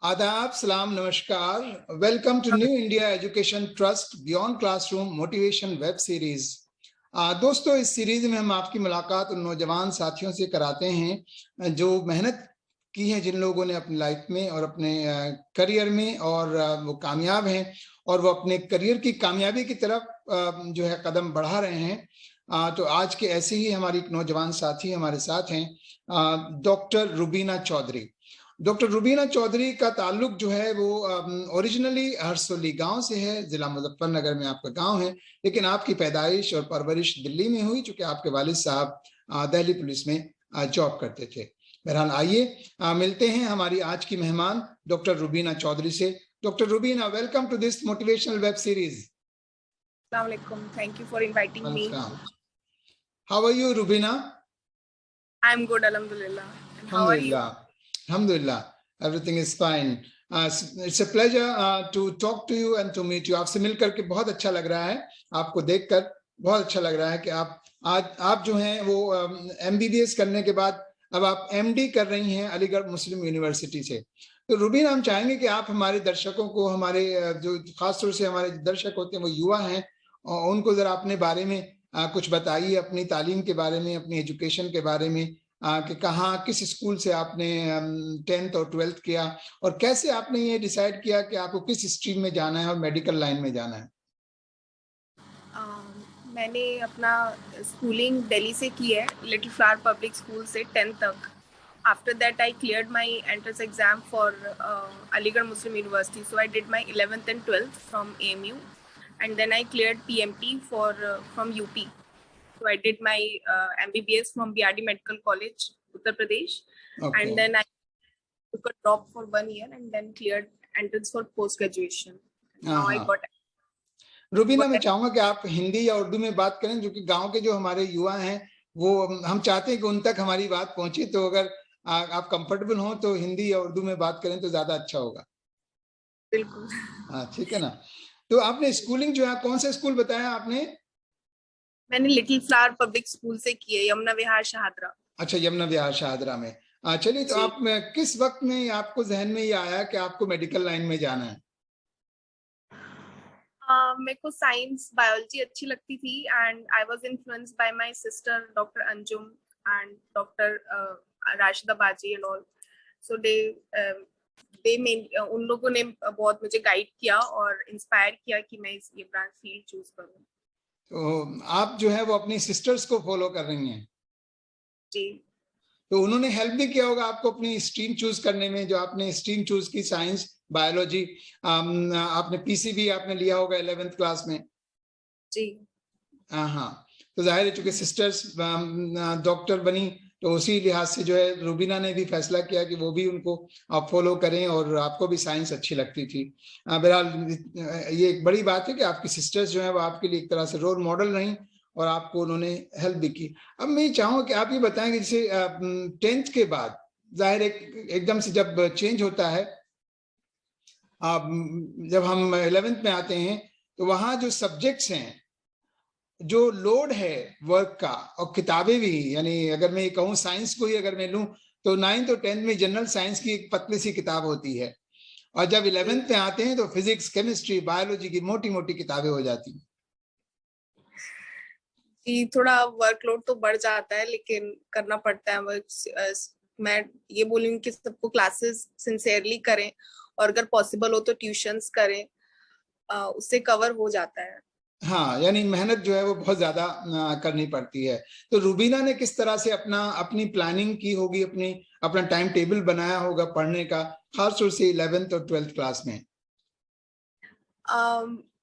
आदाब, सलाम, नमस्कार। Welcome to New India Education Trust beyond classroom motivation web series. दोस्तों, इस सीरीज में हम आपकी मुलाकात उन नौजवान साथियों से कराते हैं जो मेहनत की है, जिन लोगों ने अपनी लाइफ में और अपने करियर में, और वो कामयाब हैं और वो अपने करियर की कामयाबी की तरफ जो है कदम बढ़ा रहे हैं। तो आज के ऐसे ही हमारी एक नौजवान साथी हमारे साथ हैं, डॉक्टर रुबीना चौधरी। डॉक्टर रुबीना चौधरी का ताल्लुक जो है वो ओरिजिनली हरसोली गांव से है, जिला मुजफ्फरनगर में आपका गांव है, लेकिन आपकी पैदाइश और परवरिश दिल्ली में हुई, चूंकि आपके वालिद साहब दिल्ली पुलिस में जॉब करते थे। बहरहाल, आइए मिलते हैं हमारी आज की मेहमान डॉक्टर रुबीना चौधरी से। Doctor Rubina, welcome to this motivational web series. Assalamu alaikum. Thank you for inviting me. How are you, Rubina? I'm good, alhamdulillah. And how are you? Alhamdulillah, everything is fine. It's a pleasure to talk to you and to meet you. आपसे मिलकर के बहुत अच्छा लग रहा है, आपको देखकर बहुत अच्छा लग रहा है कि आप जो हैं वो MBBS करने के बाद अब आप MD कर रही हैं अलीगढ़ मुस्लिम यूनिवर्सिटी से। तो रुबीना, हम चाहेंगे कि आप हमारे दर्शकों को, हमारे जो खासतौर से हमारे दर्शक होते हैं वो युवा हैं, और उनको जरा अपने बारे में कुछ बताइए, अपनी तालीम के बारे में, अपनी एजुकेशन के बारे में, कि कहाँ किस स्कूल से आपने 10th और 12th किया, और कैसे आपने ये डिसाइड किया कि आपको किस स्ट्रीम में जाना है और मेडिकल लाइन में जाना है। मैंने अपना स्कूलिंग दिल्ली से की है, लिटिल फ्लावर पब्लिक स्कूल से 10th तक। After that, I cleared my entrance exam for Aligarh Muslim University. So I did my 11th and 12th from AMU, and then I cleared PMT from UP. So I did my MBBS from BRD Medical College, Uttar Pradesh, and then I took a drop for 1 year and then cleared entrance for post graduation. Now I got. Rubina, मैं चाहूंगा कि आप हिंदी या उर्दू में बात करें, जो कि गांव के जो हमारे युवा हैं वो हम चाहते हैं कि उन तक हमारी बात पहुंचे। तो अगर आप कंफर्टेबल हो तो हिंदी या उर्दू में बात करें तो ज्यादा अच्छा होगा। बिल्कुल। हाँ, ठीक है ना। तो आपने स्कूलिंग जो है कौन सा स्कूल बताया आपने? मैंने लिटिल फ्लावर पब्लिक स्कूल से की है, यमुना विहार शाहदरा। अच्छा, यमुना विहार शाहदरा में। चलिए, तो आप किस वक्त में आपको जहन में ये आया कि आपको मेडिकल लाइन में जाना है? मेरे को साइंस बायोलॉजी अच्छी लगती थी, and I was influenced by my sister doctor Anjum and doctor Rashida बाजी एंड ऑल। सो उन लोगों ने बहुत मुझे गाइड किया और इंस्पायर किया कि मैं ये ब्रांच फील्ड चूज करूं। तो आप जो है वो अपनी सिस्टर्स को फॉलो कर रही हैं? जी। तो उन्होंने हेल्प भी किया होगा आपको अपनी स्ट्रीम चूज करने में, जो आपने स्ट्रीम चूज की साइंस बायोलॉजी, आपने PCB आपने लिया होगा 11th क्लास में? जी हाँ, तो जाहिर है चूंकि सिस्टर्स डॉक्टर बनी, तो उसी लिहाज से जो है रुबीना ने भी फैसला किया कि वो भी उनको आप फॉलो करें, और आपको भी साइंस अच्छी लगती थी। बहरहाल, ये एक बड़ी बात है कि आपकी सिस्टर्स जो है वो आपके लिए एक तरह से रोल मॉडल रही और आपको उन्होंने हेल्प भी की। अब मैं चाहूंगा कि आप ये बताएं कि जैसे 10th के बाद जाहिर एकदम से जब चेंज होता है, जब हम 11th में आते हैं, तो वहां जो सब्जेक्ट्स हैं, जो लोड है वर्क का, और किताबें भी, यानी अगर मैं कहूँ साइंस को ही अगर मैं लूँ तो 9th और 10th में जनरल साइंस की एक पतली सी किताब होती है, और जब 11th में आते हैं तो फिजिक्स, केमिस्ट्री, बायोलॉजी की मोटी मोटी किताबें हो जाती हैं। जी, थोड़ा वर्कलोड तो बढ़ जाता है, लेकिन करना पड़ता है वर्क। मैं ये बोलूंगी कि सबको क्लासेस सिंसियरली करें, और अगर पॉसिबल हो तो ट्यूशंस करें, उससे कवर हो जाता है। हाँ, यानी मेहनत जो है वो बहुत ज्यादा करनी पड़ती है। तो रुबीना ने किस तरह से अपनी प्लानिंग की होगी, अपना टाइम टेबल बनाया होगा पढ़ने का, खासतौर से 11th और 12th क्लास में?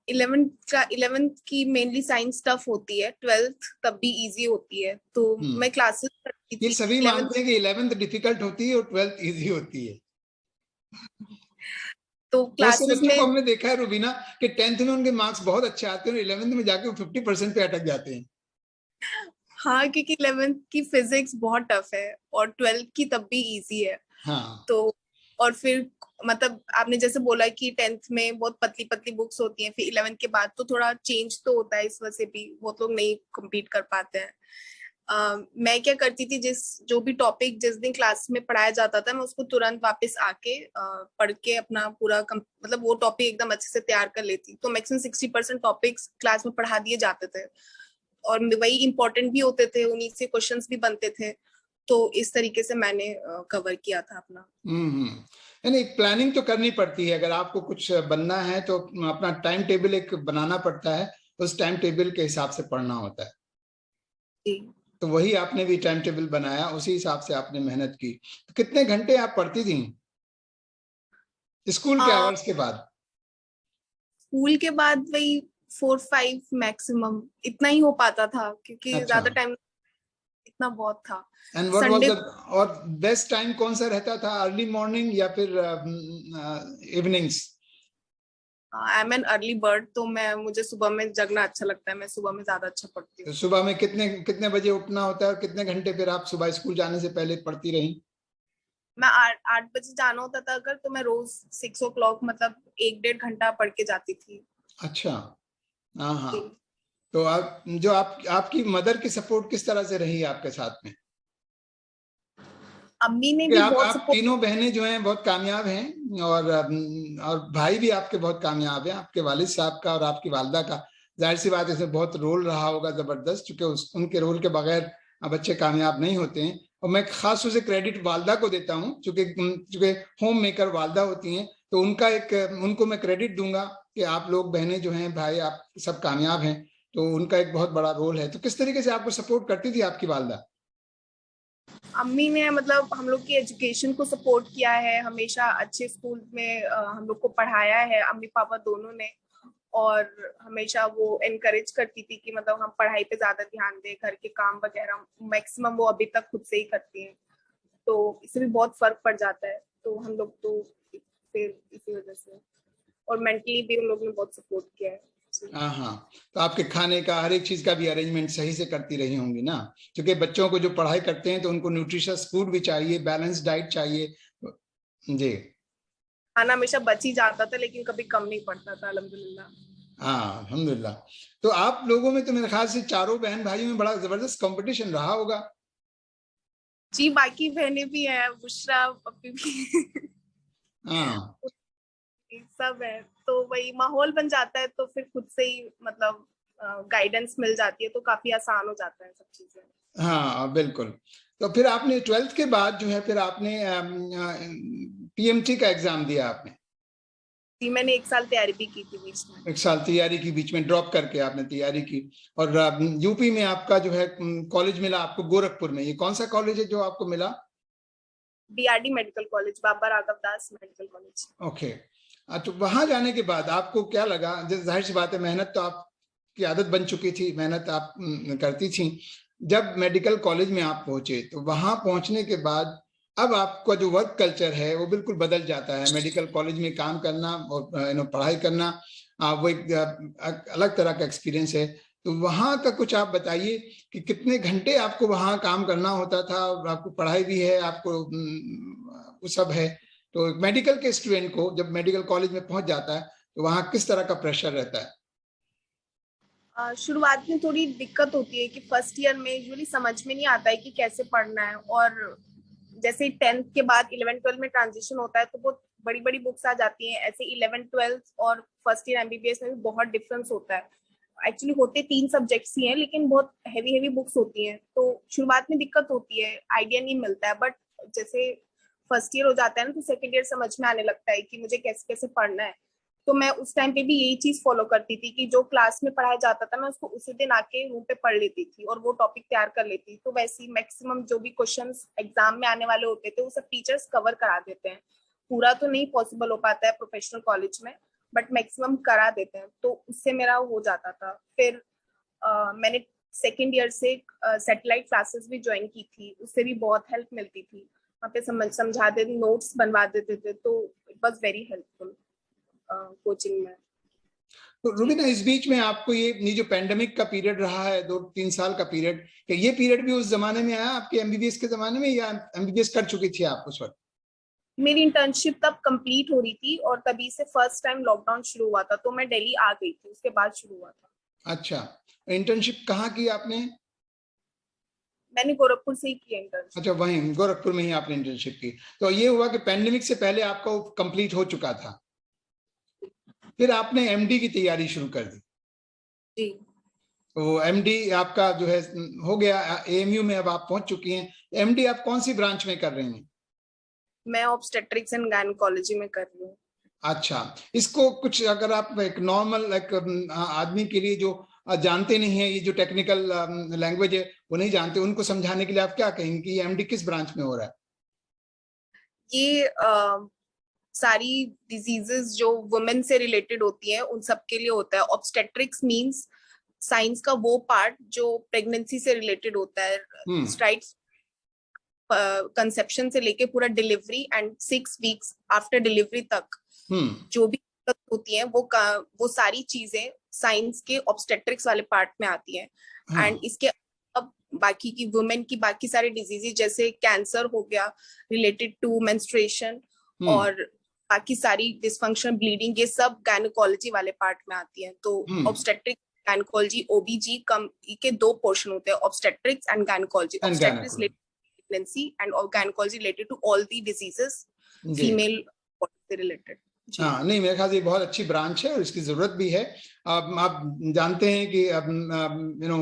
11th की मेनली साइंस टफ होती है, 12th तब भी इजी होती है, तो मैं क्लासेस करती थी। ये सभी मानते हैं कि 11th डिफिकल्ट होती है और 12th इजी होती है। तो क्लासेस में हमने देखा है रुबीना कि 10th में उनके मार्क्स बहुत अच्छे आते हैं और 11th में जाके वो 50% पे अटक जाते हैं। हाँ, क्योंकि 11th की फिजिक्स बहुत टफ है और 12th की तब भी इजी है। हाँ। तो और फिर मतलब आपने जैसे बोला कि 10th में बहुत पतली पतली बुक्स होती हैं, फिर 11th के बाद तो थोड़ा चेंज तो होता है, इस वजह से भी वो लोग नहीं कम्पीट कर पाते हैं। मैं क्या करती थी, जो भी टॉपिक जिस दिन क्लास में पढ़ाया जाता था मैं उसको तुरंत वापस आके पढ़ के अपना पूरा मतलब वो टॉपिक एकदम अच्छे से तैयार कर लेती। तो मैक्सिमम 60% टॉपिक्स क्लास में पढ़ा दिए जाते थे और वही इंपॉर्टेंट भी होते थे, उन्हीं से क्वेश्चंस भी बनते थे। तो इस तरीके से मैंने कवर किया था अपना। यानी प्लानिंग तो करनी पड़ती है, अगर आपको कुछ बनना है तो अपना टाइम टेबल एक बनाना पड़ता है, उस टाइम टेबल के हिसाब से पढ़ना होता है। जी। तो वही आपने भी टाइम टेबल बनाया, उसी हिसाब से आपने मेहनत की। तो कितने घंटे आप पढ़ती थी स्कूल के आवर्स के बाद? स्कूल के बाद वही 4-5 मैक्सिमम, इतना ही हो पाता था क्योंकि अच्छा। ज्यादा टाइम इतना बहुत था। And what was Sunday the और बेस्ट टाइम कौन सा रहता था, अर्ली मॉर्निंग या फिर evenings? I am an early bird, तो मुझे सुबह में जगना अच्छा लगता है, मैं सुबह में ज्यादा अच्छा पढ़ती हूँ। तो सुबह में कितने कितने बजे उठना होता है और कितने घंटे फिर आप सुबह स्कूल जाने से पहले पढ़ती रही? मैं 8 बजे जाना होता था अगर, तो मैं रोज 6 o'clock मतलब 1-1.5 घंटा पढ़ के जाती थी। अच्छा। हाँ हाँ। जी। तो आपकी मदर की सपोर्ट किस तरह से रही आपके साथ में? अम्मी ने कि भी आप बहुत आप सपोर्ट। तीनों बहनें जो हैं बहुत कामयाब हैं, और भाई भी आपके बहुत कामयाब हैं, आपके वालिद साहब का और आपकी वालदा का। जाहिर सी बात है इसमें बहुत रोल रहा होगा जबरदस्त, क्योंकि उनके रोल के बगैर बच्चे कामयाब नहीं होते हैं। और मैं खास तौर से क्रेडिट वालदा को देता हूँ, चूंकि होम मेकर वालदा होती हैं, तो उनको मैं क्रेडिट दूंगा कि आप लोग बहनें जो हैं, भाई आप सब कामयाब हैं, तो उनका एक बहुत बड़ा रोल है। तो किस तरीके से आपको सपोर्ट करती थी आपकी वालदा? अम्मी ने मतलब हम लोग की एजुकेशन को सपोर्ट किया है, हमेशा अच्छे स्कूल में हम लोग को पढ़ाया है, अम्मी पापा दोनों ने। और हमेशा वो एनकरेज करती थी कि मतलब हम पढ़ाई पे ज्यादा ध्यान दें, घर के काम वगैरह मैक्सिमम वो अभी तक खुद से ही करती हैं। तो इससे भी बहुत फर्क पड़ जाता है, तो हम लोग तो फिर इसी वजह से, और मेंटली भी उन लोग ने बहुत सपोर्ट किया है। हाँ हाँ। तो आपके खाने का हर एक चीज का भी अरेंजमेंट सही से करती रही होंगी ना, क्योंकि बच्चों को जो पढ़ाई करते हैं तो उनको न्यूट्रिशियस फूड भी चाहिए, बैलेंस डाइट चाहिए। जी। खाना हमेशा बच ही जाता था लेकिन कभी कम नहीं पड़ता था, अल्हम्दुलिल्लाह। हाँ अल्हम्दुलिल्लाह। तो आप लोगों में तो मेरे ख्याल से चारों बहन भाइयों में बड़ा जबरदस्त कंपटीशन रहा होगा। जी, बाकी बहनें भी हैं, बुशरा पप्पी भी हाँ सब है, तो वही माहौल बन जाता है, तो फिर खुद से ही मतलब गाइडेंस मिल जाती है, तो काफी आसान हो जाता है सब चीजें। हाँ बिल्कुल। तो फिर आपने 12th के बाद जो है फिर आपने पीएमटी का एग्जाम दिया आपने? जी, मैंने 1 साल तैयारी भी की थी बीच में। एक साल तैयारी की, बीच में ड्रॉप करके आपने तैयारी की। और यूपी में आपका जो है कॉलेज मिला आपको गोरखपुर में। ये कौन सा कॉलेज है जो आपको मिला? बीआरडी मेडिकल कॉलेज, बाबा राघव दास मेडिकल कॉलेज। ओके। तो वहां जाने के बाद आपको क्या लगा? जाहिर सी बात है मेहनत तो आपकी आदत बन चुकी थी, मेहनत आप करती थी। जब मेडिकल कॉलेज में आप पहुंचे तो वहां पहुंचने के बाद अब आपका जो वर्क कल्चर है वो बिल्कुल बदल जाता है। मेडिकल कॉलेज में काम करना और पढ़ाई करना, वो एक अलग तरह का एक्सपीरियंस है। तो वहां का कुछ आप बताइए कि कितने घंटे आपको वहां काम करना होता था, और आपको पढ़ाई भी है, आपको वो सब है। तो मेडिकल के स्टूडेंट को जब मेडिकल कॉलेज में पहुंच जाता है तो वहां किस तरह का प्रेशर रहता है? शुरुआत में थोड़ी दिक्कत होती है कि फर्स्ट ईयर में यूजुअली समझ में नहीं आता है कि कैसे पढ़ना है, और जैसे 10th के बाद 11th-12th में ट्रांजिशन होता है तो बहुत बड़ी बड़ी बुक्स आ जाती हैं। ऐसे 11th-12th और फर्स्ट ईयर एमबीबीएस में भी बहुत डिफरेंस होता है। एक्चुअली होते 3 सब्जेक्ट्स ही हैं लेकिन बहुत हैवी हैवी बुक्स होती हैं, तो शुरुआत में दिक्कत होती है, आइडिया नहीं मिलता है। बट जैसे फर्स्ट ईयर हो जाता है ना, तो सेकेंड ईयर समझ में आने लगता है कि मुझे कैसे कैसे पढ़ना है। तो मैं उस टाइम पे भी यही चीज फॉलो करती थी कि जो क्लास में पढ़ाया जाता था मैं उसको उसी दिन आके रूम पे पढ़ लेती थी और वो टॉपिक तैयार कर लेती थी। तो वैसे ही मैक्सिमम जो भी क्वेश्चंस एग्जाम में आने वाले होते थे वो सब टीचर्स कवर करा देते हैं। पूरा तो नहीं पॉसिबल हो पाता है प्रोफेशनल कॉलेज में, बट मैक्सिमम करा देते हैं, तो उससे मेरा हो जाता था। फिर मैंने सेकेंड ईयर से सैटेलाइट क्लासेस भी ज्वाइन की थी, उससे भी बहुत हेल्प मिलती थी। वहाँ पे समझा देते, नोट्स बनवा देते थे, तो it was very helpful coaching में। तो जी। रुबीना, इस बीच में आपको ये जो पेंडेमिक का पीरियड रहा है, 2-3 साल का पीरियड, कि ये पीरियड भी उस जमाने में आया आपके एमबीबीएस के जमाने में, या एमबीबीएस कर चुकी थी आप उस वक्त? मेरी इंटर्नशिप तब कंप्लीट हो रही थी और तभी से फर्स्ट टाइम लॉकडाउन शुरू हुआ था, तो मैं दिल्ली आ गई थी, उसके बाद शुरू हुआ था। अच्छा। इंटर्नशिप कहाँ की आपने? मैंने गोरखपुर से ही की इंटर्नशिप। अच्छा, वहीं गोरखपुर में ही आपने इंटर्नशिप की। तो ये हुआ कि पैंडेमिक से पहले आपका कंप्लीट हो चुका था, फिर आपने एमडी की तैयारी शुरू कर दी। जी। तो एमडी आपका जो है हो गया, एएमयू में अब आप पहुंच चुकी हैं। एमडी आप कौन सी ब्रांच में कर रही हैं? मैं ऑब्स्टेट्रिक्स एंड गायनेकोलॉजी में कर रही हूँ। अच्छा, इसको कुछ अगर आप एक नॉर्मल एक आदमी के लिए जो जानते नहीं है, ये जो टेक्निकल लैंग्वेज है वो नहीं जानते, उनको समझाने के लिए आप क्या कहेंगे कि एमडी किस ब्रांच में हो रहा है? ये सारी डिजीजेस जो वुमेन से रिलेटेड होती हैं उन सब के लिए होता है। ऑब्स्टेट्रिक्स मींस साइंस का वो पार्ट जो प्रेगनेंसी से रिलेटेड होता है, राइट, कंसेप्शन से लेके पूरा delivery and 6 weeks after delivery तक जो भी होती हैं वो सारी चीजें साइंस के ऑब्स्टेट्रिक्स वाले पार्ट में आती हैं। एंड इसके अब बाकी की वुमेन की बाकी सारी डिजीजेस जैसे कैंसर हो गया रिलेटेड टू मेंस्ट्रुएशन और बाकी सारी डिसफंक्शन, ब्लीडिंग, ये सब गायनेकोलॉजी वाले पार्ट में आती हैं। तो ऑब्स्टेट्रिक गायनेकोलॉजी ओबीजी कम के 2 पोर्शन होते हैं, obstetrics and gynaecology. Obstetrics pregnancy and gynecology related to all the diseases female से related। हाँ, नहीं, मेरे ख्याल से बहुत अच्छी ब्रांच है और इसकी जरूरत भी है। आप जानते हैं कि यू नो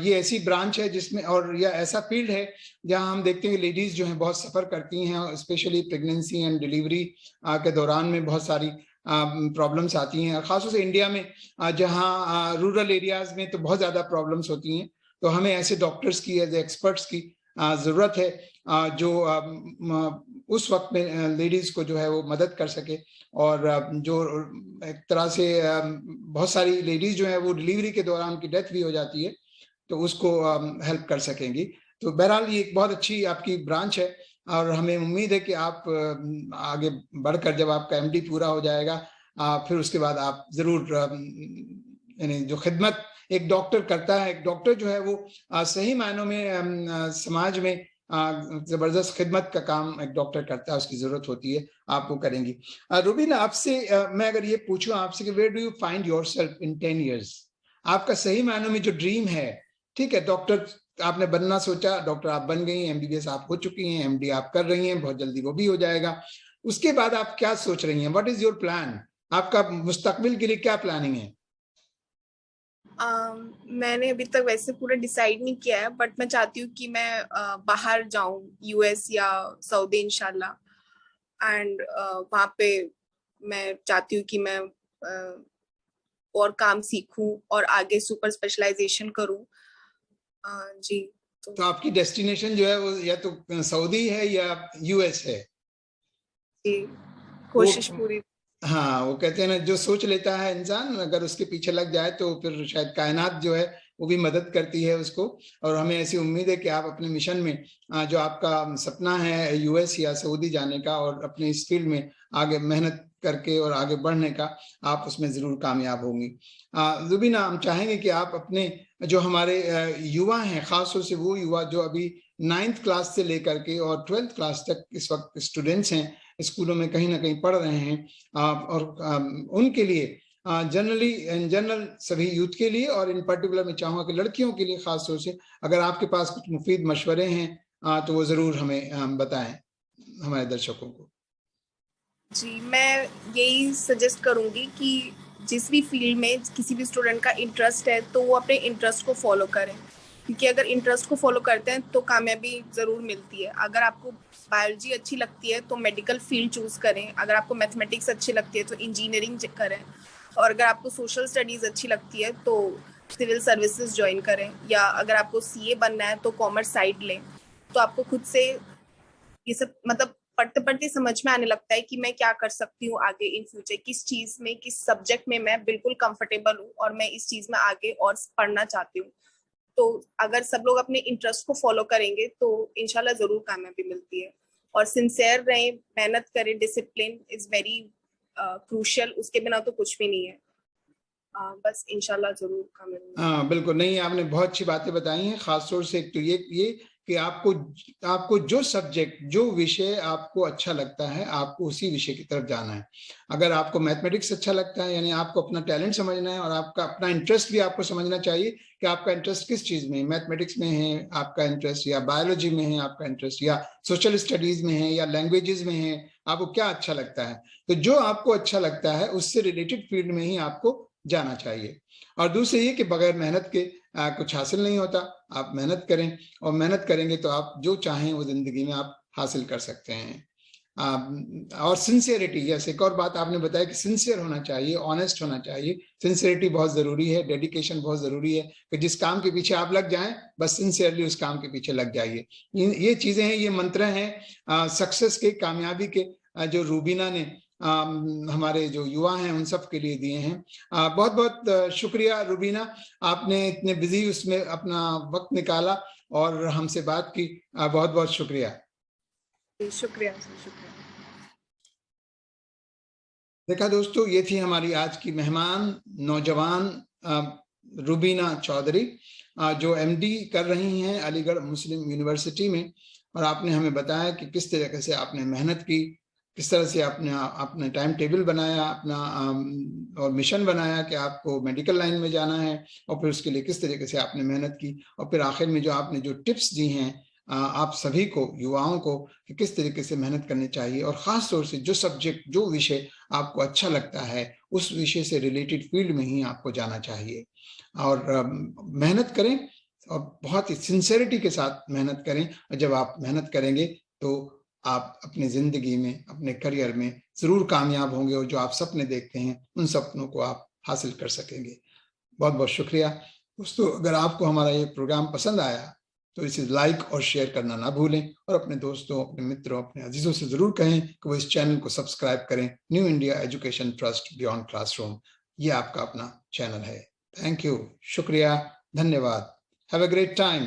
ये ऐसी ब्रांच है जिसमें, और यह ऐसा फील्ड है जहां हम देखते हैं कि लेडीज जो हैं बहुत सफर करती हैं, स्पेशली प्रेगनेंसी एंड डिलीवरी के दौरान में बहुत सारी प्रॉब्लम्स आती हैं, खासतौर से इंडिया में जहां रूरल एरियाज में तो बहुत ज्यादा प्रॉब्लम्स होती हैं। तो हमें ऐसे डॉक्टर्स की, एज एक्सपर्ट्स की जरूरत है जो उस वक्त में लेडीज को जो है वो मदद कर सके, और जो एक तरह से बहुत सारी लेडीज जो है वो डिलीवरी के दौरान उनकी डेथ भी हो जाती है, तो उसको हेल्प कर सकेंगी। तो बहरहाल ये एक बहुत अच्छी आपकी ब्रांच है और हमें उम्मीद है कि आप आगे बढ़कर जब आपका एमडी पूरा हो जाएगा फिर उसके बाद आप जरूर यानी जो खिदमत एक डॉक्टर करता है, एक डॉक्टर जो है वो सही मायनों में समाज में जबरदस्त खिदमत का काम एक डॉक्टर करता है, उसकी जरूरत होती है, आप वो करेंगी। रुबीना, आपसे मैं अगर ये पूछूं आपसे कि where do you find yourself in 10 years? आपका सही मायनों में जो ड्रीम है, ठीक है, डॉक्टर आपने बनना सोचा, डॉक्टर आप बन गई, एमबीबीएस आप हो चुकी हैं, एमडी आप कर रही हैं, बहुत जल्दी वो भी हो जाएगा। उसके बाद आप क्या सोच रही हैं? What is your plan? आपका मुस्तकबिल के लिए क्या प्लानिंग है? मैंने अभी तक वैसे पूरा डिसाइड नहीं किया है, बट मैं चाहती हूँ कि मैं बाहर जाऊं, यूएस या सऊदी इंशाल्लाह। एंड वहाँ पे मैं चाहती हूँ कि मैं और काम सीखूं और आगे सुपर स्पेशलाइजेशन करूं। जी। तो आपकी डेस्टिनेशन जो है वो या तो सऊदी है या यूएस है? जी, कोशिश पूरी। हाँ, वो कहते हैं ना, जो सोच लेता है इंसान, अगर उसके पीछे लग जाए तो फिर शायद कायनात जो है वो भी मदद करती है उसको। और हमें ऐसी उम्मीद है कि आप अपने मिशन में जो आपका सपना है यूएस या सऊदी जाने का और अपने इस फील्ड में आगे मेहनत करके और आगे बढ़ने का, आप उसमें जरूर कामयाब होंगी। रुबीना, हम चाहेंगे कि आप अपने जो हमारे युवा हैं, खासतौर से वो युवा जो अभी 9th क्लास से लेकर के और 12th क्लास तक इस वक्त स्टूडेंट्स हैं, स्कूलों में कहीं ना कहीं पढ़ रहे हैं, और उनके लिए जनरली इन जनरल सभी यूथ के लिए, और इन पर्टिकुलर मैं चाहूँगा कि लड़कियों के लिए खास तौर से अगर आपके पास कुछ मुफीद मशवरे हैं तो वो जरूर हमें बताएं, हमारे दर्शकों को। जी, मैं यही सजेस्ट करूंगी कि जिस भी फील्ड में किसी भी स्टूडेंट का इंटरेस्ट है तो वो अपने इंटरेस्ट को फॉलो करें, क्योंकि अगर इंटरेस्ट को फॉलो करते हैं तो कामयाबी जरूर मिलती है। अगर आपको बायोलॉजी अच्छी लगती है तो मेडिकल फील्ड चूज करें, अगर आपको मैथमेटिक्स अच्छी लगती है तो इंजीनियरिंग करें, और अगर आपको सोशल स्टडीज अच्छी लगती है तो सिविल सर्विसेज ज्वाइन करें, या अगर आपको सीए बनना है तो कॉमर्स साइड लें। तो आपको खुद से ये सब मतलब पढ़ते पढ़ते समझ में आने लगता है कि मैं क्या कर सकती हूँ आगे इन फ्यूचर, किस चीज में, किस सब्जेक्ट में मैं बिल्कुल कंफर्टेबल हूँ और मैं इस चीज में आगे और पढ़ना चाहती हूँ। तो अगर सब लोग अपने इंटरेस्ट को फॉलो करेंगे तो इंशाल्लाह जरूर कामयाबी मिलती है। और सिंसियर रहें, मेहनत करें, डिसिप्लिन इज वेरी क्रूशियल, उसके बिना तो कुछ भी नहीं है। बस इंशाल्लाह जरूर कामयाबी। हाँ बिल्कुल, नहीं, आपने बहुत अच्छी बातें बताई हैं। खासतौर से एक तो ये कि आपको जो सब्जेक्ट, जो विषय आपको अच्छा लगता है, आपको उसी विषय की तरफ जाना है। अगर आपको मैथमेटिक्स अच्छा लगता है, यानी आपको अपना टैलेंट समझना है और आपका अपना इंटरेस्ट भी आपको समझना चाहिए कि आपका इंटरेस्ट किस चीज में है। मैथमेटिक्स में है आपका इंटरेस्ट, या बायोलॉजी में है आपका इंटरेस्ट, या सोशल स्टडीज में है, या लैंग्वेजेस में है, आपको क्या अच्छा लगता है। तो जो आपको अच्छा लगता है उससे रिलेटेड फील्ड में ही आपको जाना चाहिए। और दूसरी ये कि बगैर मेहनत के कुछ हासिल नहीं होता। आप मेहनत करें, और मेहनत करेंगे तो आप जो चाहें वो जिंदगी में आप हासिल कर सकते हैं। और सिंसियरिटी, यस, एक और बात आपने बताया कि सिंसियर होना चाहिए, ऑनेस्ट होना चाहिए। सिंसियरिटी बहुत जरूरी है, डेडिकेशन बहुत जरूरी है कि जिस काम के पीछे आप लग जाएं, बस सिंसियरली उस काम के पीछे लग जाइए। ये चीजें हैं, ये मंत्र हैं सक्सेस के, कामयाबी के, जो रूबीना ने हमारे जो युवा हैं उन सब के लिए दिए हैं। बहुत बहुत शुक्रिया रूबीना, आपने इतने बिजी उसमें अपना वक्त निकाला और हमसे बात की। बहुत बहुत शुक्रिया। शुक्रिया शुक्रिया। देखा दोस्तों, ये थी हमारी आज की मेहमान, नौजवान रूबीना चौधरी, जो एमडी कर रही हैं अलीगढ़ मुस्लिम यूनिवर्सिटी में। और आपने हमें बताया कि किस तरीके से आपने मेहनत की, किस तरह से आपने टाइम टेबल बनाया अपना, और मिशन बनाया कि आपको मेडिकल लाइन में जाना है, और फिर उसके लिए किस तरीके से आपने मेहनत की, और फिर आखिर में जो आपने जो टिप्स दी हैं आप सभी को, युवाओं को, कि किस तरीके से मेहनत करनी चाहिए, और ख़ास तौर से जो सब्जेक्ट, जो विषय आपको अच्छा लगता है उस विषय से रिलेटेड फील्ड में ही आपको जाना चाहिए। और मेहनत करें, और बहुत ही सिंसेरिटी के साथ मेहनत करें। और जब आप मेहनत करेंगे तो आप अपनी जिंदगी में, अपने करियर में जरूर कामयाब होंगे, और जो आप सपने देखते हैं उन सपनों को आप हासिल कर सकेंगे। बहुत बहुत शुक्रिया दोस्तों। अगर आपको हमारा ये प्रोग्राम पसंद आया तो इसे लाइक और शेयर करना ना भूलें, और अपने दोस्तों, अपने मित्रों, अपने अजीजों से जरूर कहें कि वो इस चैनल को सब्सक्राइब करें। New India Education Trust beyond classroom, ये आपका अपना चैनल है। थैंक यू, शुक्रिया, धन्यवाद। Have a great time.